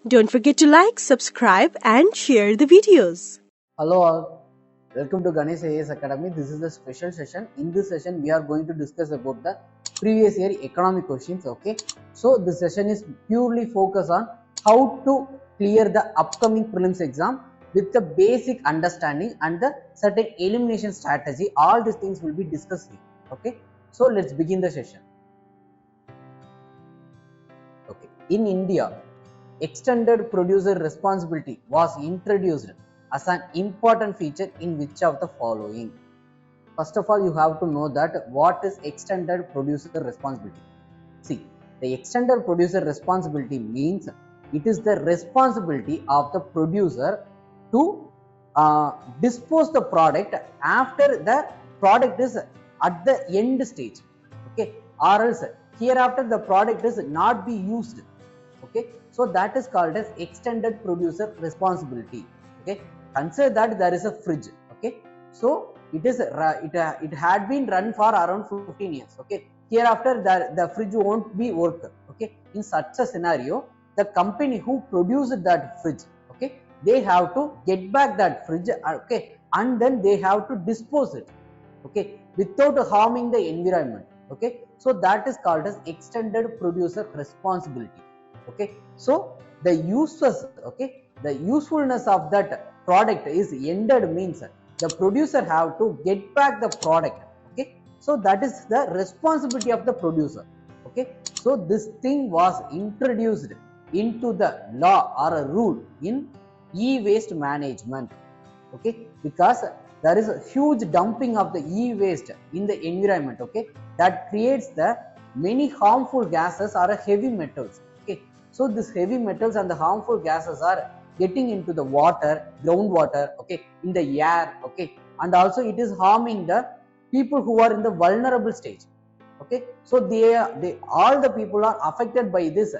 Don't forget to like, subscribe and share the videos. Hello all, welcome to Ganesh IAS Academy. This is a special session. In this session, we are going to discuss about the previous year economic questions. Okay, so this session is purely focused on how to clear the upcoming prelims exam with the basic understanding and the certain elimination strategy. All these things will be discussed here. Okay, so let's begin the session. Okay, in India, extended producer responsibility was introduced as an important feature in which of the following? First of all, you have to know that what is extended producer responsibility. See, the extended producer responsibility means it is the responsibility of the producer to dispose the product after the product is at the end stage, okay, or else hereafter the product is not be used. Okay, so that is called as extended producer responsibility. Okay, consider that there is a fridge. Okay, so it had been run for around 15 years. Okay, hereafter the fridge won't be work. Okay, in such a scenario, the company who produced that fridge, okay, they have to get back that fridge. Okay, and then they have to dispose it. Okay, without harming the environment. Okay, so that is called as extended producer responsibility. Okay, so the uses, okay, the usefulness of that product is ended means the producer have to get back the product. Okay, so that is the responsibility of the producer. Okay, so this thing was introduced into the law or a rule in e-waste management. Okay, because there is a huge dumping of the e-waste in the environment. Okay, that creates the many harmful gases or heavy metals. Okay, so these heavy metals and the harmful gases are getting into the water, groundwater, okay, in the air, okay, and also it is harming the people who are in the vulnerable stage. Okay, so they all the people are affected by this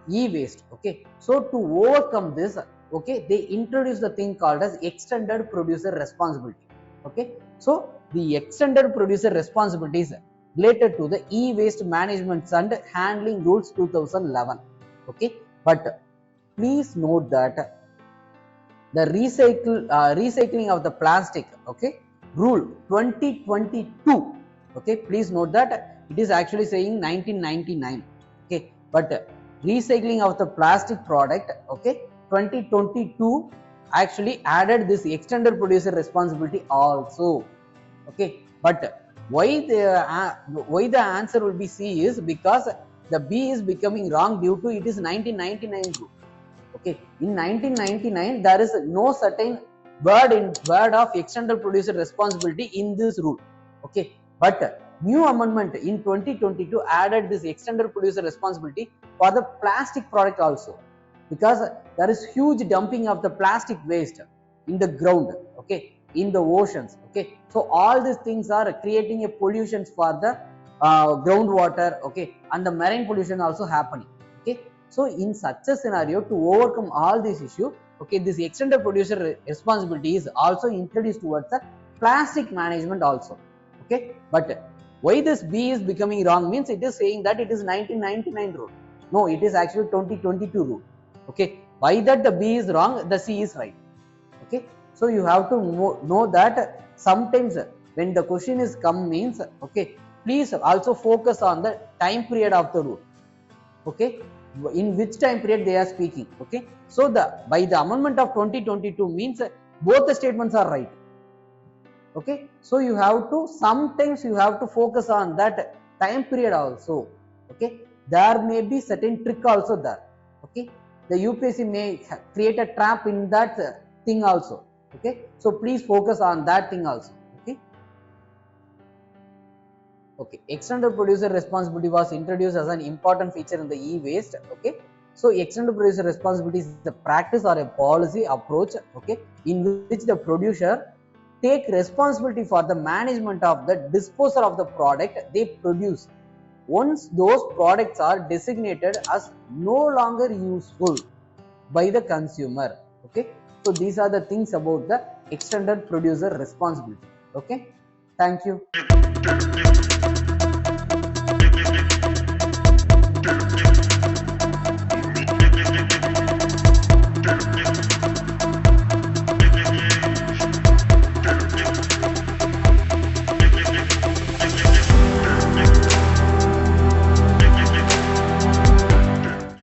e-waste. Okay, so to overcome this, okay, they introduce the thing called as extended producer responsibility. Okay, so the extended producer responsibility is related to the e-waste management and handling rules 2011. Okay, but please note that the recycling of the plastic, okay, rule 2022. Okay, please note that it is actually saying 1999. Okay, but recycling of the plastic product, okay, 2022 actually added this extended producer responsibility also. Okay, but why the answer will be C is because the B is becoming wrong due to it is 1999 rule. Okay, in 1999 there is no certain word of extended producer responsibility in this rule. Okay, but new amendment in 2022 added this extended producer responsibility for the plastic product also, because there is huge dumping of the plastic waste in the ground, okay, in the oceans. Okay, so all these things are creating a pollution for the groundwater, okay, and the marine pollution also happening. Okay, so in such a scenario, to overcome all these issues, okay, this extended producer responsibility is also introduced towards the plastic management also. Okay, but why this B is becoming wrong means it is saying that it is 1999 rule. No, it is actually 2022 rule. Okay, why that the B is wrong, the C is right. Okay, so you have to know that sometimes when the question is come means, okay, please also focus on the time period of the rule. Okay, in which time period they are speaking. Okay, so by the amendment of 2022 means both the statements are right. Okay, so you have to sometimes you have to focus on that time period also. Okay, there may be certain trick also there. Okay, the UPSC may create a trap in that thing also. Okay, so please focus on that thing also. Okay, okay, extended producer responsibility was introduced as an important feature in the e-waste. Okay, so extended producer responsibility is the practice or a policy approach, okay, in which the producer take responsibility for the management of the disposal of the product they produce once those products are designated as no longer useful by the consumer. Okay, so these are the things about the extended producer responsibility. Okay, thank you.